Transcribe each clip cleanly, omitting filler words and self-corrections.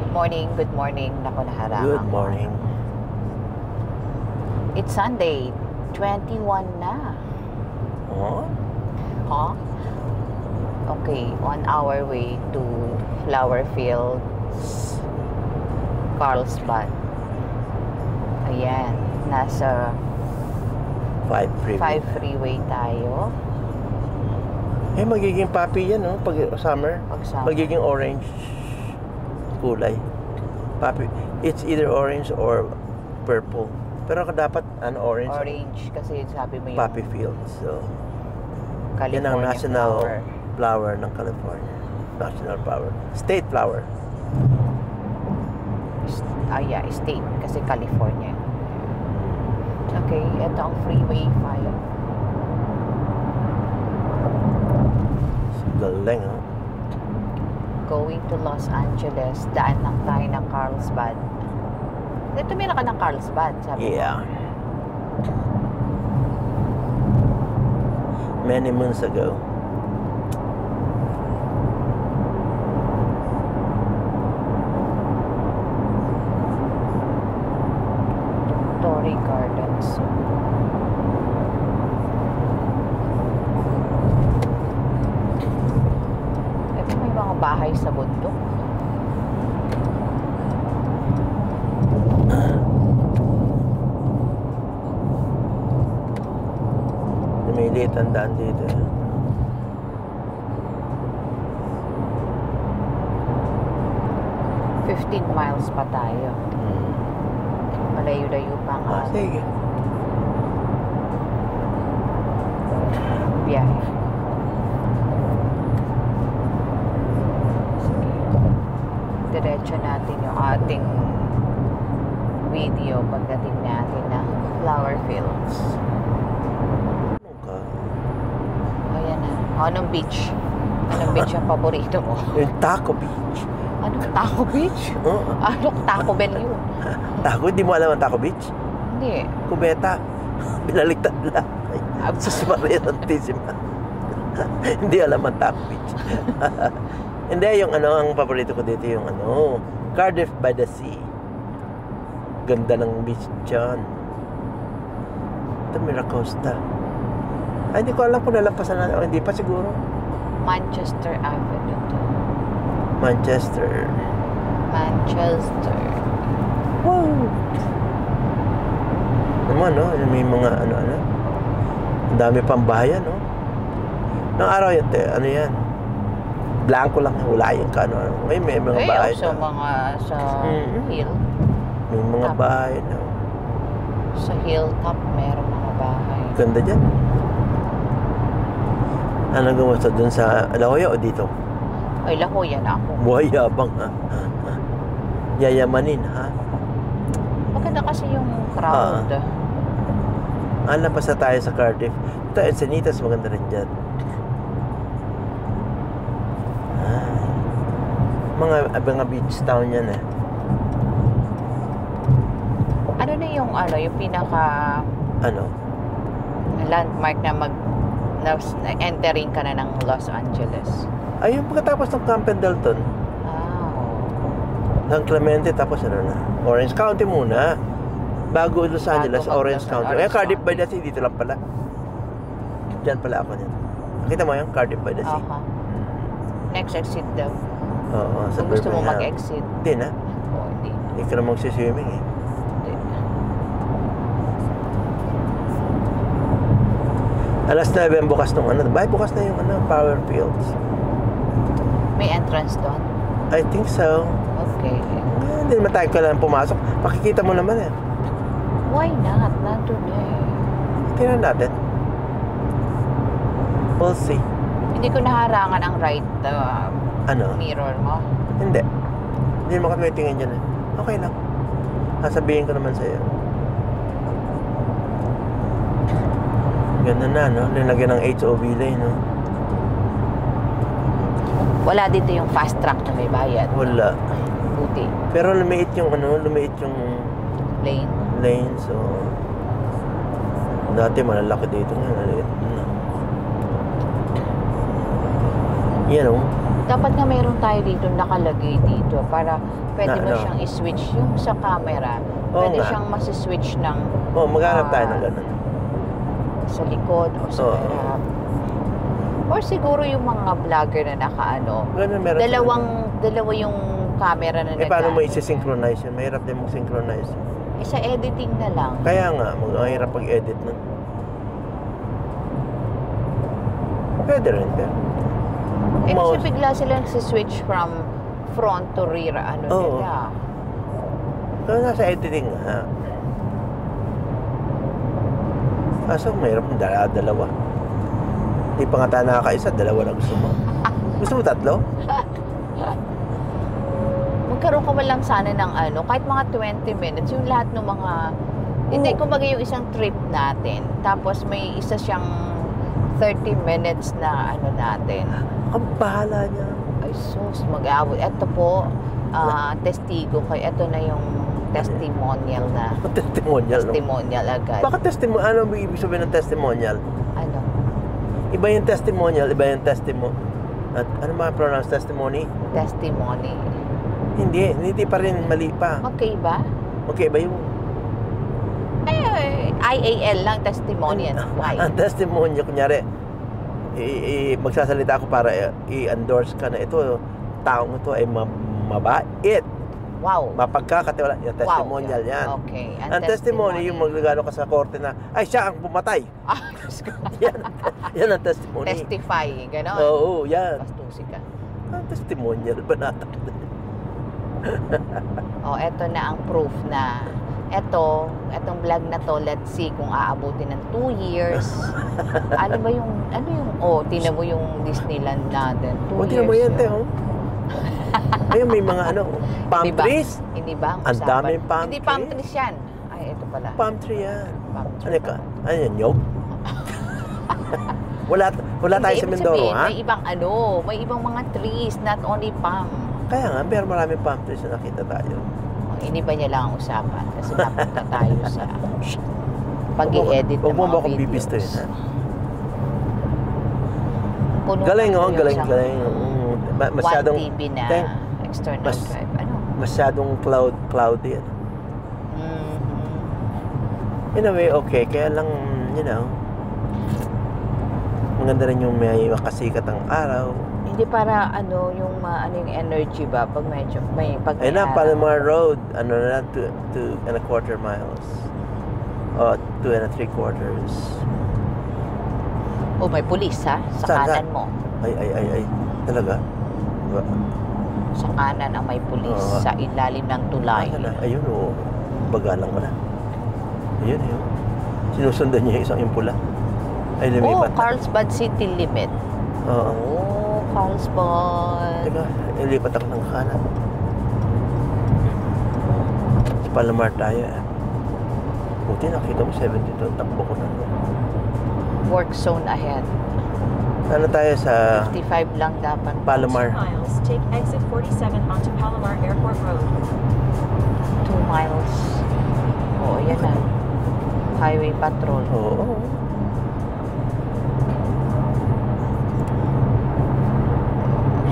Good morning. Naku, naharangan Good morning. It's Sunday, 21 na. Oh? Huh? Okay, on our way to Flower Fields, Carlsbad. Ayan, nasa 5 freeway tayo. Eh, magiging poppy yan, no? Pag summer. Pag summer. Magiging orange kulay. Poppy. It's either orange or purple. Pero dapat orange. Orange kasi sabi mo yung Poppy fields. So, yan ang California national flower. ng California. National flower. State flower. Yeah, state kasi California. Okay, ito ang Freeway 5. Galing, ha? Going to Los Angeles. Daan lang tayo ng Carlsbad. Tumira ka ng Carlsbad, sabi Yeah. Many moons ago. Torrey Gardens. Ito may mga bahay sa bundok. Lumiliit ang daan dito. 15 miles pa tayo. Malayo-layo pa ang Sige. biyahe. Sige. Diretso natin yung ating video pagdating natin ng Flower Fields. Ayan na. Anong beach? Anong beach ang paborito mo? Yung Taco Beach. Anong Taco Beach? Oh, Anong Taco Bell yun? Taco? Hindi mo alam ang Taco Beach? Hindi. Kubeta. Binaliktad lang. Ay, sus Maria Santissima. Hindi alam ang Taco Beach. Hindi, yung ang paborito ko dito yung Cardiff by the Sea. Ganda ng beach dyan. Ito, Miracosta. Ay, hindi ko alam kung nalampasan natin. Hindi pa siguro. Manchester Avenue to. Manchester. Wow! Naman, no? May mga ang dami pang bahayan, no? Nang araw yun, yan? Blanco lang, hulayin ka, no? Ngayon may mga bahay sa hill. May mga bahay, no? Sa hilltop, meron mga bahay. Ganda dyan. Ano gusto dun sa La Jolla o dito? Ay, La Jolla na ako. Buhay yabang, ha? Yayamanin, ha? Maganda kasi yung crowd. Alam pa sa tayo sa Cardiff. Ito, Encinitas, maganda rin dyan. Mga beach town yan, eh. Ano na yung pinaka landmark na entering ka na ng Los Angeles? Ayun, pagkatapos ng Campbell-Dalton. San Clemente, tapos Orange County muna. Bago Los Angeles, Orange County. Cardiff by the Sea, dito lang pala. Diyan pala ako nito. Nakita mo yung Cardiff by the Sea? Next exit daw. Oo, sa kung gusto mo mag-exit. Hindi na. Hindi. Hindi ka na magsiswimming, eh. Hindi. Alas 9 bukas nung bukas na yung Power Fields. May entrance doon? I think so. Okay. Hindi naman tayo kailangan pumasok. Pakikita mo naman, eh. Why not? Nandun eh. Tingnan natin. We'll see. Hindi ko naharangan ang right mirror mo. Hindi. Hindi naman kami tingin dyan, eh. Okay lang. Sasabihin ko naman sa'yo. Ganda na, no? Nilagyan ng HOV lane, no? Wala dito yung fast track na may bayad. Wala. Buti. Pero lumiit yung lane, so dati malalaki dito ngayon. Yan, oh. Dapat nga meron tayo dito nakalagay dito para pwede Na mo ano? siyang i-switch yung sa camera. Oo Pwede nga. siyang masiswitch ng Maghanap tayo ng ganun. sa likod o sa Oo. harap. Or siguro yung mga vlogger na nakaano. Ganun meron. Dalawa yung camera na Paano mo nag-ano. isi-synchronize yun? Mahirap din mong synchronize. Sa editing na lang. Kaya nga, mahirap pag-edit nun. Pwede rin, pero... Kasi bigla silang switch from front to rear, Oo. nila. So, nasa editing nga. Kaso, mahirap ng dalawa. Hindi pa nga tayo nakakaisa, dalawa na gusto mo. Gusto mo tatlo? Magkaroon ka man lang sana ng kahit mga 20 minutes, yung lahat ng mga, hindi, kumbaga yung isang trip natin, tapos may isa siyang 30 minutes na natin. Ang bahala niya. Ay sus, mag-aaway. Ito po, testigo kayo. Ito na yung testimonial na. Testimonial, no? Testimonial agad. Bakit testimonial? Ano ang ibig sabihin ng testimonial? Ano? Iba yung testimonial, iba yung At ano mga pronounce? Testimony? Testimony. Hindi pa rin, mali pa. Okay ba? Okay ba yung... IAL lang, testimony. Ang testimony, kunyari, magsasalita ako para i-endorse ka na ito, taong ito ay mabait. Wow. Mapagkakatiwala. Yung testimonial yan. Okay. Ang testimony, yung magregalo ka sa korte na, ay, siya ang pumatay. Yan ang testimony. Testify, gano'n. Oo, yan. Bastusi ka. Ang testimonial ba natin? Eto na ang proof na etong vlog na to, let's see kung aabutin ng 2 years. Ano yung, tinan mo yung Disneyland natin. 2 years. Tinan mo yan, Teo. Ayun, may mga palm trees. Hindi ba? Ang daming palm trees. Hindi palm trees yan. Ay, ito pala. Palm tree yan. Palm tree. Ano ka? Ano yan, nyog? wala tayo sa Mindoro, ha? May ibang mga trees, not only palm. Kaya nga, pero maraming palm trees na nakita tayo. Hindi ba niya lang ang usapan? Kasi napunta tayo sa pag-i-edit ng Huwag mo mga ba akong videos. bibistoyin, ha? Galing, galing. Masyadong... 1 TB na external drive. Masyadong cloudy, In a way, okay. Kaya lang, maganda rin yung may makasikat ang araw. Hindi para yung energy ba pag medyo may Ayun na, Palomar Road, 2.25 miles. O, 2 3/4. May pulis ha? Sa kanan mo. Ay. Talaga? Sa kanan ang may pulis sa ilalim ng tulay. Ayun, oo. Bagalang mo na. Ayun. Sinusundan niya yung isang impula. Ay, lumipat na. Carlsbad City Limit. Oo. Carlsbad. Teka, ilipat ako ng kanan. Sa Palomar tayo. Buti nakita mo 72. Takbo ko na. Work zone ahead. Ano tayo sa 55 lang dapat. Palomar? 2 miles, take exit 47 onto Palomar Airport Road. 2 miles. Yan na. Highway patrol. Oo.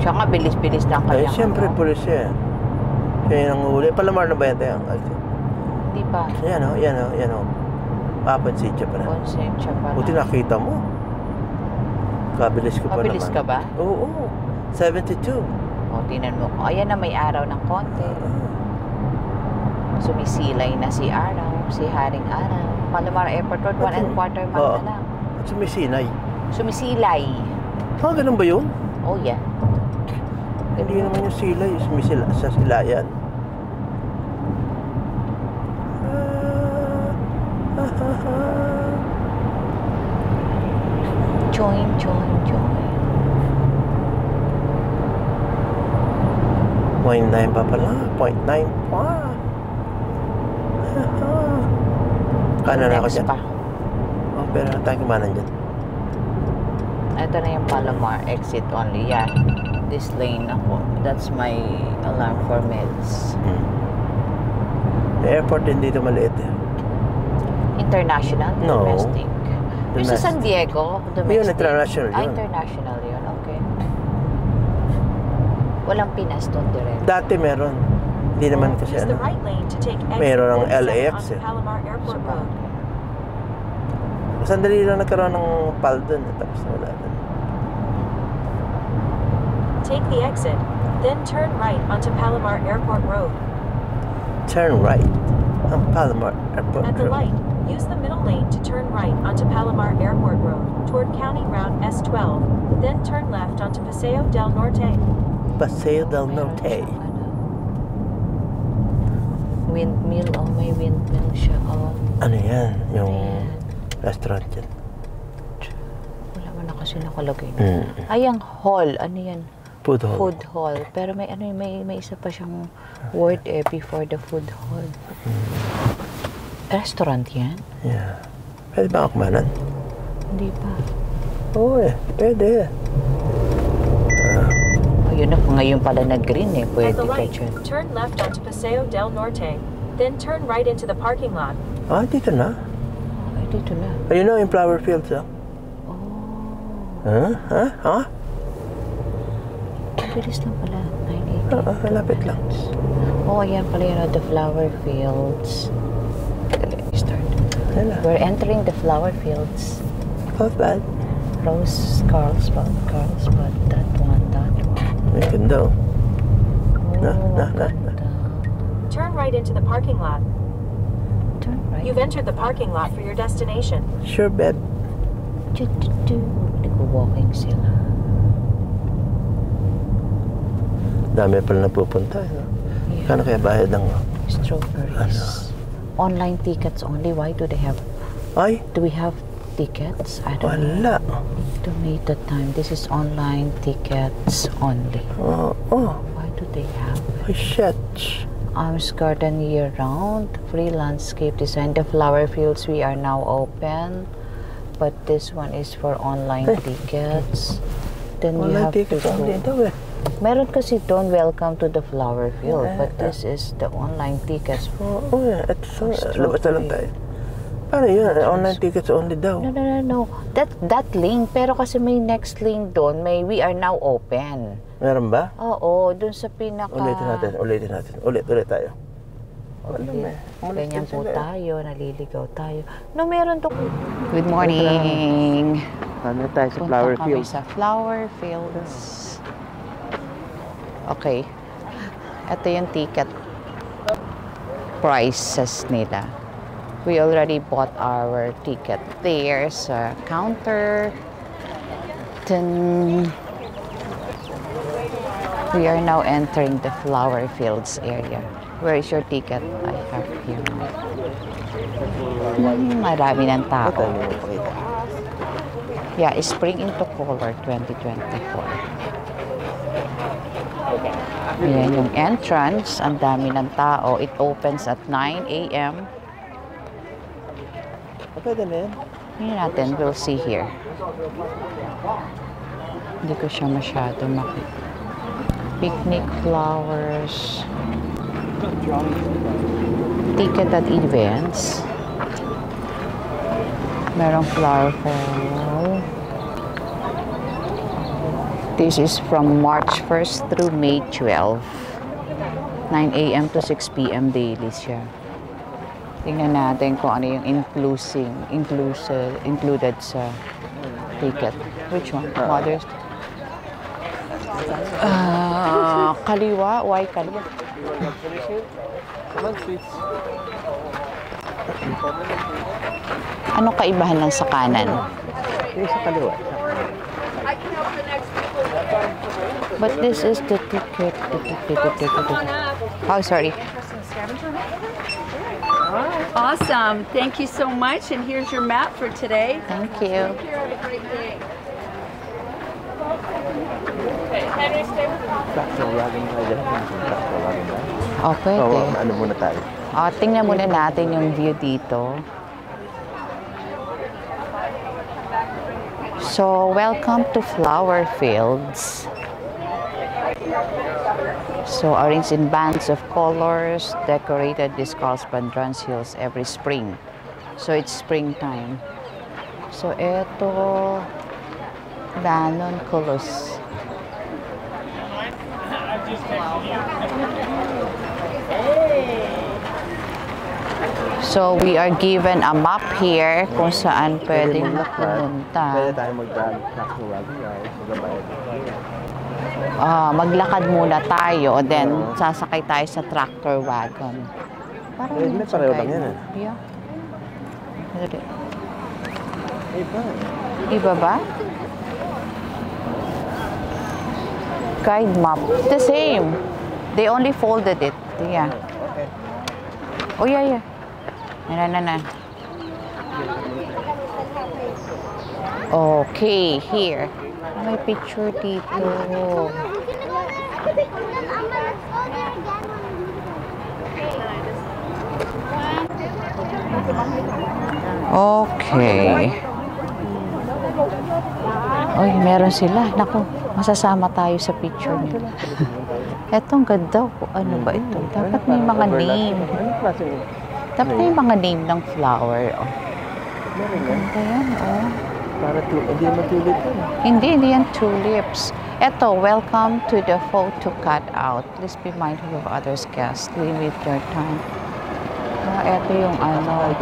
Siya nga, bilis-bilis lang Ay, kanya. siyempre, pulis siya. Siya yung nanguhuli. Palomar na ba yan tayo? Hindi pa. Yan o. Papansin siya pa na. Konsensya pa Buti na. nakita mo. Kabilis ko pa naman. Mabilis ka ba? Oo. 72. Tinan mo. Ayan na, may araw ng konti. Sumisilay na si Araw, si Haring Araw. Palomar Airport Road, 1 1/4 mile na lang. At sumisinay. Sumisilay. Ganun ba yun? Yeah. Hindi naman yung silay. Sumisila sa silayan. Join. 0.9 pa pala. 0.9 pa. Kanan ako Next dyan. pa. Pero tayo kumanan dyan. Ito na yung Palomar. Exit only. Yan. This lane ako. That's my alarm for meds. The airport din dito maliit. International? No. Domestic? Yung sa San Diego? Domestic? Yun, international yun. International yun. Okay. Walang Pinas doon direct. Dati meron. Hindi naman kasi Use the ano. right lane to take exit Meron ang 47 LAX onto eh. Palomar Airport Road. Sandali lang nagkaroon ng PAL dun. Tapos na wala dun. Take the exit, then turn right onto Palomar Airport Road. Turn right ang Palomar Airport At the Road. light, use the middle lane to turn right onto Palomar Airport Road toward County Route S12, then turn left onto Paseo del Norte. Paseo del Meron Norte. siyang, windmill. Oh, may windmill siya. Oh. Ano yan? Yung Ayan. restaurant yan. Wala man na kasi nakalagay. Mm. Ay, ang hall. Ano yan? Food hall. Food hall. Pero may ano, may isa pa siyang word before the food hall. Restaurant yan? Yeah. Pwede ba kumanan? Hindi pa. Oo pwede. Ayun na, ngayon pala nag-green eh. At Pwede the ka light, dyan. turn left onto Paseo del Norte, then turn right into the parking lot. Ah, dito na. Ay, dito na. Ayun na yung flower fields ah. Oh. Ha? Ang bilis lang pala. 980. Malapit lang. Oh, ayan pala yun. The flower fields. Let me start. Ayun na. We're entering the flower fields. Not bad. Rose, Carlsbad, that one. Ay, ganda oh. Na. Ganda. Turn right into the parking lot. Turn right. You've entered the parking lot for your destination. Sure, babe. Nag-walking sila. Dami pala napupunta. No? Yeah. Kano kaya bayad ng... Strawberries. Online tickets only. Why do they have... Ay, Do we have tickets? I don't know. wala. Donated time. This is online tickets only. Oh. Why do they have Ay, shit. Arms Garden year-round, free landscape design. The flower fields, we are now open. But this one is for online tickets. Then you Wala have to tickets go. only daw eh. Meron kasi doon, welcome to the flower field. Yeah. But this is the online tickets. Oo ito labas na lang tayo. Paano yun? Online tickets only daw. No. That link, pero kasi may next link doon, may we are now open. Meron ba? Oo, doon sa pinaka... Ulitin natin. Ulit tayo. Ganyan po tayo, naliligaw tayo. No, meron to. Good morning. Ano tayo sa flower Punta kami field? sa flower fields. Okay. Ito yung ticket prices nila. We already bought our ticket there sa counter. Then we are now entering the flower fields area. Where is your ticket? I have here. Marami ng tao. Yeah, Spring into Color 2024. Ayan yung entrance. Ang dami ng tao. It opens at 9 a.m. Pwede na yan. Hindi natin. We'll see here. Hindi ko siya masyado makita. Picnic flowers. Ticket at events. Merong flower fall. This is from March 1st through May 12. 9 a.m. to 6 p.m. daily siya. Tingnan natin kung ano yung included sa ticket. Which one? Mother's? Kaliwa? Why kaliwa? Anong kaibahan lang sa kanan? Yung sa kaliwa. But this is the ticket. Oh, sorry. Awesome. Thank you so much. And here's your map for today. Thank you. Oh, pwede. Ano muna tayo? Tingnan muna natin yung view dito. So, welcome to Flower Fields. So, arranged in bands of colors, decorated these Carlsbad Drans Hills every spring. So, it's springtime. So, eto, Danon Colossus. So, we are given a map here kung saan pwedeng Pwede pumunta. tayo mag-tractor wagon guys. Maglakad muna tayo, then sasakay tayo sa tractor wagon. Parang Hindi, pareho lang yan, Yeah. Dali. Iba. Iba ba? Guide map. The same. They only folded it. Yeah. Okay. Oh, yeah. Na. Okay, here. May picture dito. Okay. Oy, meron sila. Naku, masasama tayo sa picture nila. Etong ganda. Ano ba ito? Dapat may mga name. Dapat may mga name ng flower. Oh. Ganda yan, oh. Para hindi naman tulip yun. Hindi yan tulips. Eto, welcome to the photo cutout. Please be mindful of others' guests. Limit your time. Eto yung ano.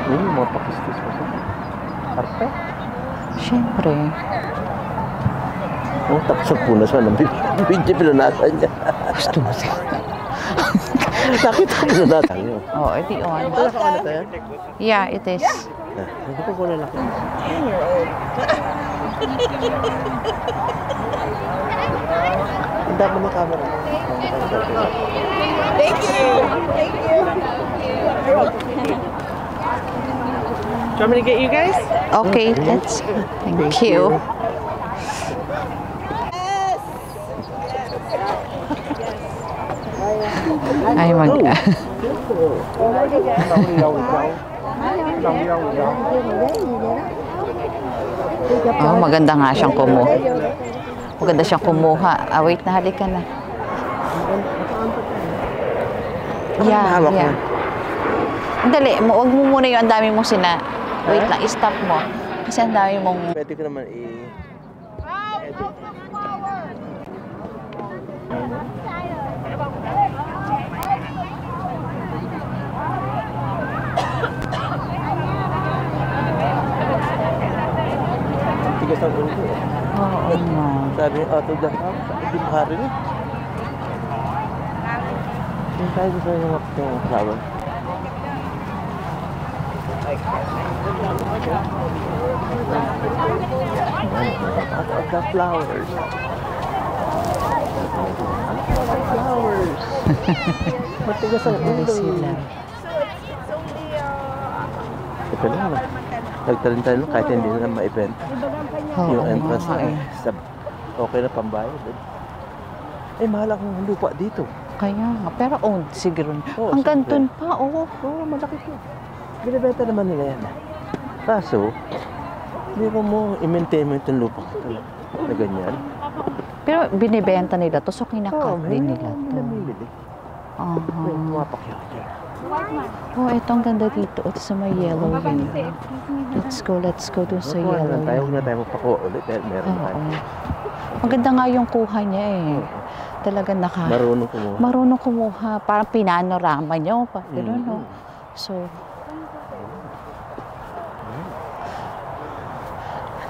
Mga pakistis pa siya. Arte? Siyempre. Tapos ang punas man ng video pinanasan niya. Gusto mo siya. Nakita ko pinanasan niyo. Oh, edi on. Wala ka ano tayo? Yeah, it is. Hindi ko ko lalaki. Ang dami ng camera. Thank you. Do you want me to get you guys? Okay, let's go. Thank you. Ay, Oh, maganda nga siyang kumuha. Maganda siyang kumuha. Wait na, halika na. Yeah. Dali, wag mo muna yung ang dami mong Wait lang, stop mo. Kasi ang dami mong... Pwede ko naman tigas ang ulo ko. Oo nga. Sabi niya, out of the house. Hindi mahari rin. Yung tayo gusto yung flower. Out of the flowers. Flowers. Matigas ang ulo. Sila. Ito lang. Nagtalin tayo kahit hindi na ma-event. Yung entrance na okay na pambayad. Mahal akong lupa dito. Kaya nga, pero owned siguro. Oo, Hanggang siyempre. dun pa, oo. Oo, malaki po. Binibenta naman nila yan. Kaso, hindi mo i-maintain mo itong lupa na ganyan. Pero binibenta nila to, so kinakat din nila to. Namimili. May pumapakyaw dyan. Oh, ito ang ganda dito. Ito sa may yellow yun. Let's go dun sa yellow. Huwag na tayo magpakuha ulit dahil meron tayo. Maganda nga yung kuha niya eh. Talaga Marunong kumuha. Marunong kumuha. Parang pinanorama niya. Gano'n, no? So,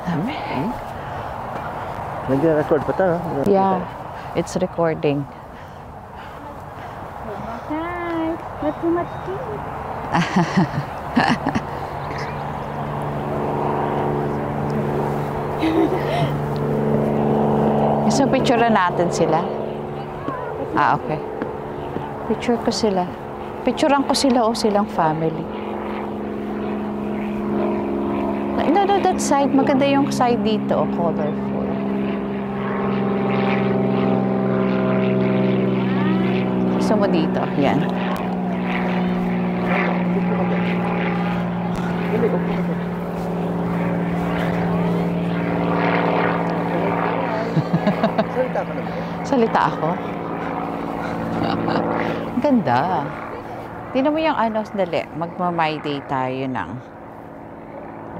dami. Nag-record pa ito, no? Yeah, it's recording. Hi. Not too much tea. So, picture natin sila. Okay. Picture ko sila. Picturean ko sila o silang family. No, that side. Maganda yung side dito. Colorful. Gusto mo dito. Yan. Salita ka naman. Salita ako? Ganda. Tingnan mo yung ano, dali. Magma-my day tayo ng...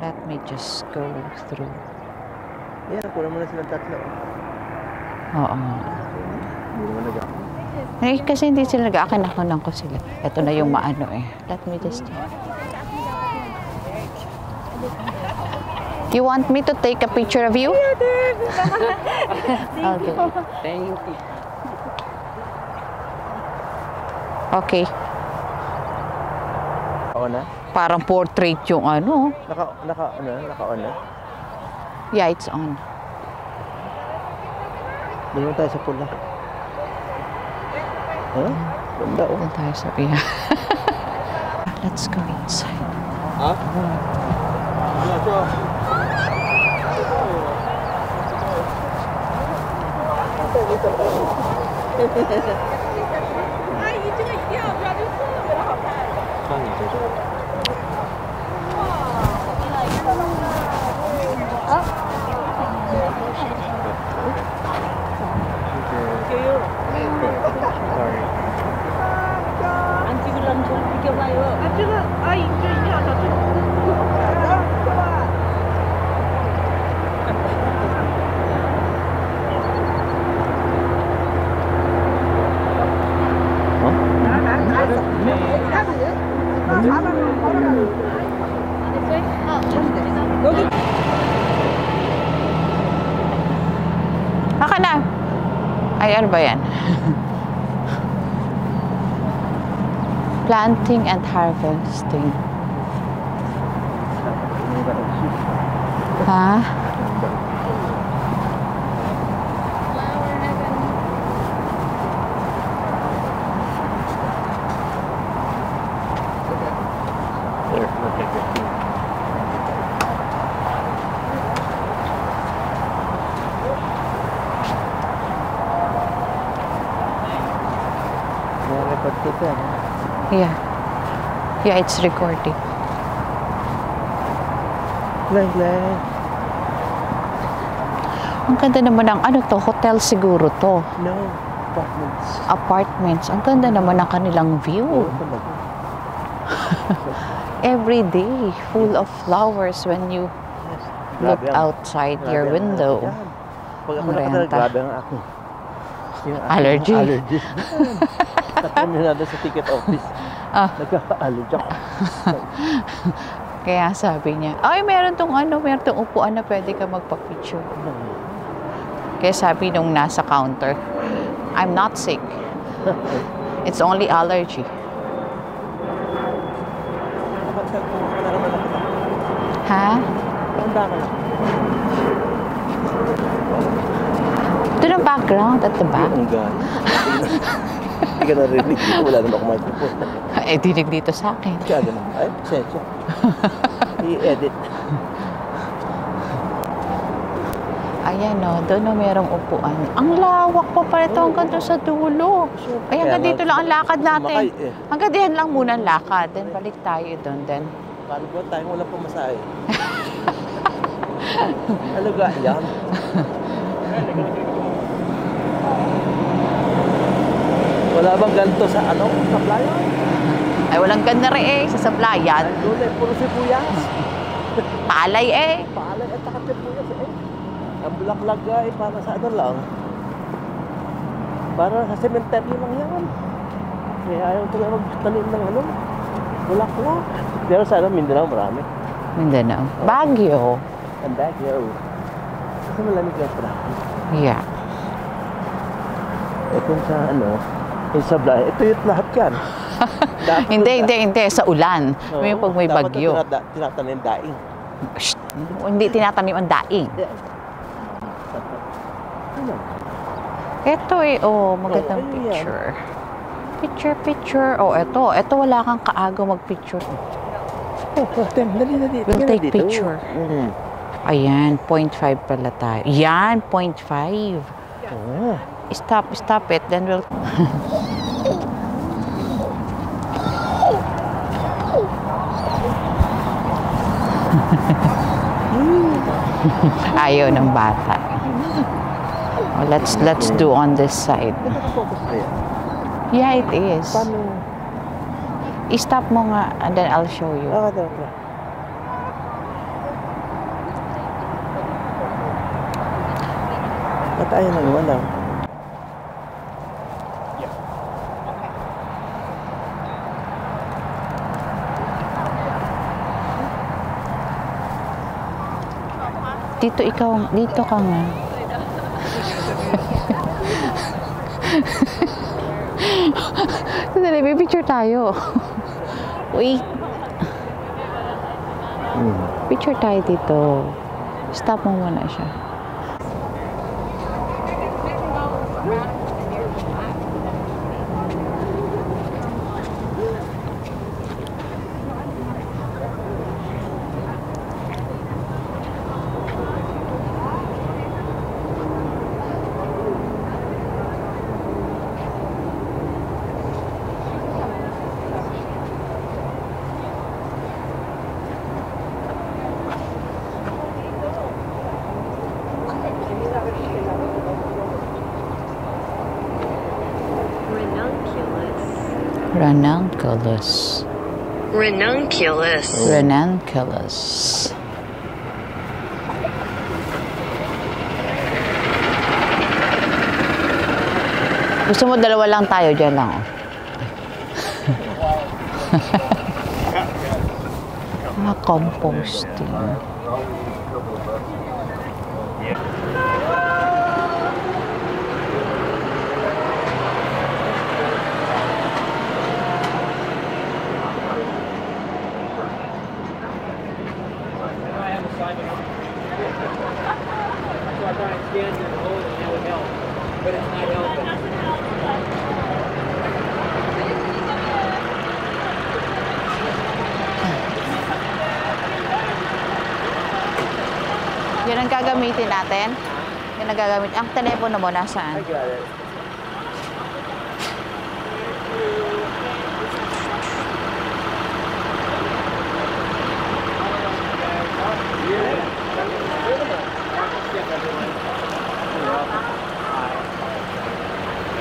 Let me just go through. Yan, kuha mo na silang tatlo. Oo. Eh, kasi hindi sila akin ko sila. Ito na yung maano eh. Let me just check. You want me to take a picture of you? Okay. Thank you. Okay. Ako na? Parang portrait yung ano. Naka-on na? Yeah, it's on. Doon tayo sa pula. Huh? Ganda oh. Doon tayo sa yeah. Let's go inside. Ha? 안 찍으려면 좀 비켜봐요. 안 찍어. 아, 이제 저쪽. Aka na. Ay, ano ba yan? Planting and harvesting. Ha? Record kita. Yeah. Yeah, it's recording. Lang. Ang ganda naman ng ano to, hotel siguro to. No. Apartments. Apartments. Ang ganda naman ng kanilang view. Talaga. Every day, full of flowers when you look Grabe ang- outside grabe your ang window. ano yan. Pag ako Ang nakatala, renta. grabe ang ako. Yung aking Allergy. Allergy. Tatawin na doon sa ticket office. Ah. Nagka-allergy ako. Kaya sabi niya, ay meron tong upuan na pwede ka magpa-picture. Kaya sabi nung nasa counter, I'm not sick. It's only allergy. Ha? Tanda ka na. Ito na background at the back. Ang gano'n. Hindi ka narinig dito. Wala naman ako microphone. Eh, dinig dito sa akin. Kaya ganun. Ay, sensya. I-edit. Ayan o, doon o merong upuan. Ang lawak pa pala ito hanggang doon sa dulo. Ay, hanggang dito lang ang lakad natin. Hanggang diyan lang muna ang lakad. Then balik tayo doon. Then, Paano ba tayo wala pamasahe? Alaga yan. Wala bang ganito sa ano? Sa playa? ay walang ganda rin eh, sa sablayan. Doon eh, puro sibuyas. Palay eh. Paalan at saka sibuyas eh. Ang bulaklak ay para sa ano lang. Para sa cemetery lang yan. Kaya ayaw talaga magtanim ng ano. Bulaklak. Pero sa ano, Mindanao marami. Mindanao. Baguio. Ang Baguio. Kasi malamig ang traffic. Yeah. Ito sa ano, yung sablay. Ito yung lahat yan. Dapat Hindi. Sa ulan. May pag may bagyo. Dapat tinatanim daing. Shh. Hindi tinatanim ang daing. Ano? Ito eh, oh, magandang Oh, ayan. picture. Picture. Oh, ito wala kang kaagaw magpicture. Oh, Tem, dali. We'll take picture. Ayan, 0.5 pala tayo. Yan, 0.5. Oh. Stop it, then we'll... Ayaw ng bata. Oh, let's do on this side. Nakafocus kaya? Yeah, it is. Paano? I-stop mo nga and then I'll show you. Ito. At ayun na naman daw. Dito ikaw, dito ka nga. Sandali, may picture tayo. Wait. Picture tayo dito. Stop mo muna siya. Ranunculus. Ranunculus. Ranunculus. Gusto mo dalawa lang tayo dyan lang, oh. Mga composting. Yan ang gagamitin natin. Yan ang gagamitin. Ang telepono mo nasaan?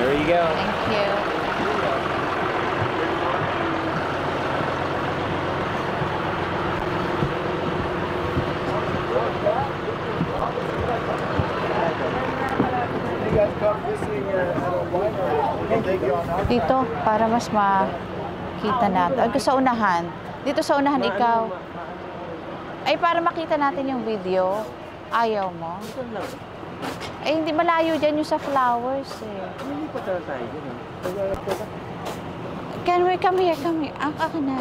There you go. Thank you. Dito, para mas makita natin. Ay, sa unahan. Dito sa unahan ikaw. Ay, para makita natin yung video. Ayaw mo? Eh, hindi malayo dyan yung sa flowers eh. Hindi pa tayo dyan. Can we come here? Come here. Ako na.